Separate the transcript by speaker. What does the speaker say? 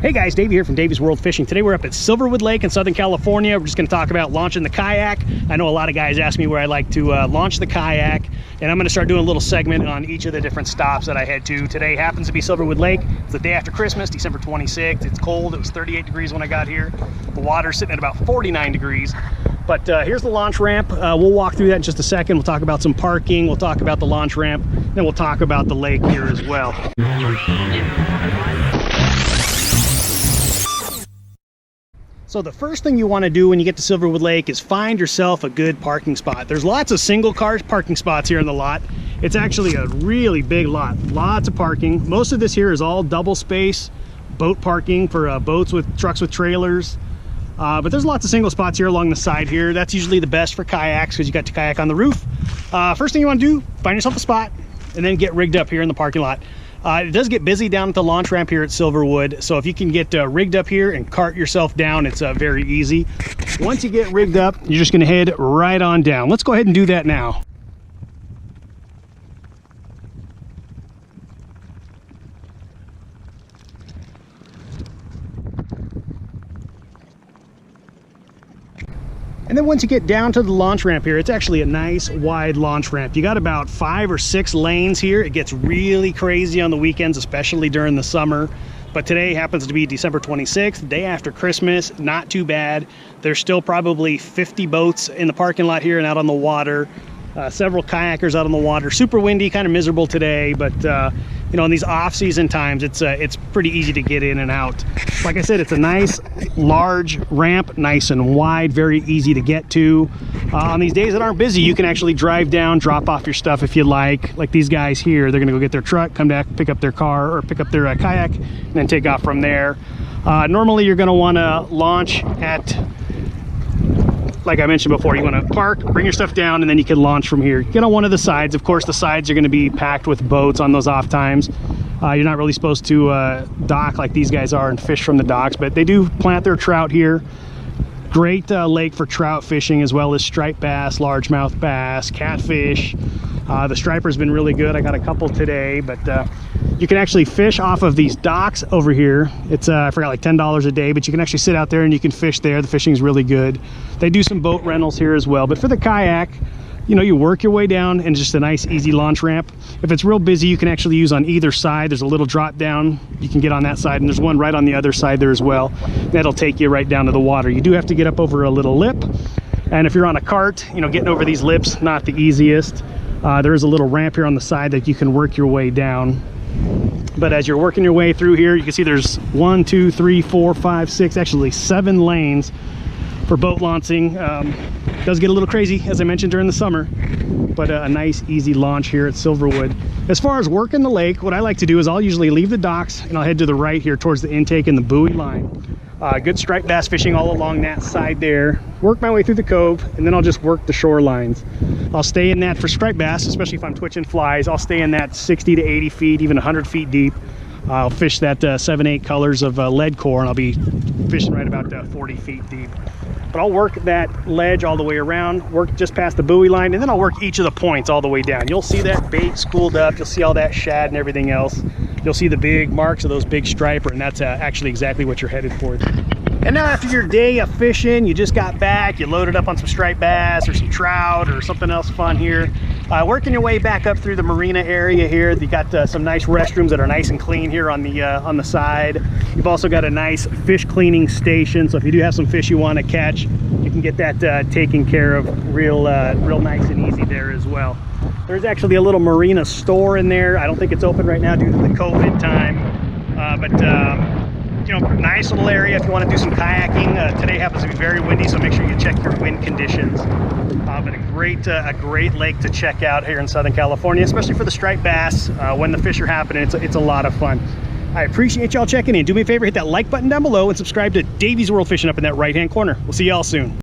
Speaker 1: Hey guys, Dave here from Dave's World Fishing. Today we're up at Silverwood Lake in Southern California. We're just going to talk about launching the kayak. I know a lot of guys ask me where I like to launch the kayak, and I'm going to start doing a little segment on each of the different stops that I head to. Today happens to be Silverwood Lake. It's the day after Christmas, December 26th. It's cold. It was 38 degrees when I got here. The water's sitting at about 49 degrees. But here's the launch ramp. We'll walk through that in just a second. We'll talk about some parking. We'll talk about the launch ramp. Then we'll talk about the lake here as well. So the first thing you want to do when you get to Silverwood Lake is find yourself a good parking spot. There's lots of single car parking spots here in the lot. It's actually a really big lot, lots of parking. Most of this here is all double space boat parking for boats with trucks with trailers. But there's lots of single spots here along the side here. That's usually the best for kayaks because you got to kayak on the roof. First thing you want to do, find yourself a spot and then get rigged up here in the parking lot. It does get busy down at the launch ramp here at Silverwood, so if you can get rigged up here and cart yourself down, it's very easy. Once you get rigged up, you're just going to head right on down. Let's go ahead and do that now. And then once you get down to the launch ramp here, it's actually a nice wide launch ramp. You got about 5 or 6 lanes here. It gets really crazy on the weekends, especially during the summer. But today happens to be December 26th, day after Christmas. Not too bad. There's still probably 50 boats in the parking lot here and out on the water. Several kayakers out on the water. Super windy, kind of miserable today, but you know, in these off-season times, it's pretty easy to get in and out. Like I said, it's a nice, large ramp, nice and wide, very easy to get to. On these days that aren't busy, you can actually drive down, drop off your stuff if you like. Like these guys here, they're gonna go get their truck, come back, pick up their car, or pick up their kayak, and then take off from there. Normally, you're gonna wanna launch at, like I mentioned before, you want to park, bring your stuff down, and then you can launch from here. Get on one of the sides. Of course, the sides are going to be packed with boats on those off times. You're not really supposed to dock like these guys are and fish from the docks, but they do plant their trout here. Great lake for trout fishing, as well as striped bass, largemouth bass, catfish. The striper's been really good. I got a couple today, but you can actually fish off of these docks over here. It's I forgot, like $10 a day, but you can actually sit out there and you can fish there. The fishing's really good. They do some boat rentals here as well. But for the kayak, you know, you work your way down and just a nice easy launch ramp. If it's real busy, you can actually use on either side. There's a little drop down. You can get on that side, and there's one right on the other side there as well. That'll take you right down to the water. You do have to get up over a little lip. And if you're on a cart, you know, getting over these lips, not the easiest. There is a little ramp here on the side that you can work your way down. But as you're working your way through here, you can see there's 1, 2, 3, 4, 5, 6, actually 7 lanes for boat launching. It does get a little crazy, as I mentioned, during the summer, but a nice easy launch here at Silverwood. As far as working the lake, what I like to do is I'll usually leave the docks and I'll head to the right here towards the intake and the buoy line. Good striped bass fishing all along that side there. Work my way through the cove, and then I'll just work the shorelines. I'll stay in that for striped bass, especially if I'm twitching flies. I'll stay in that 60 to 80 feet, even 100 feet deep. I'll fish that 7-8 colors of lead core, and I'll be fishing right about 40 feet deep. But I'll work that ledge all the way around, work just past the buoy line, and then I'll work each of the points all the way down. You'll see that bait schooled up. You'll see all that shad and everything else. You'll see the big marks of those big striper, and that's actually exactly what you're headed for. And now after your day of fishing, you just got back, you loaded up on some striped bass or some trout or something else fun here. Working your way back up through the Marina area here. You got some nice restrooms that are nice and clean here on the side. You've also got a nice fish cleaning station, so if you do have some fish you want to catch, you can get that taken care of real nice and easy there as well. There's actually a little Marina store in there. I don't think it's open right now due to the COVID time, but you know, nice little area if you want to do some kayaking. Today happens to be very windy, so make sure you check your wind conditions. But a great lake to check out here in Southern California, especially for the striped bass. When the fish are happening, it's a lot of fun. I appreciate y'all checking in. Do me a favor, hit that like button down below and subscribe to Dave's World Fishing up in that right-hand corner. We'll see y'all soon.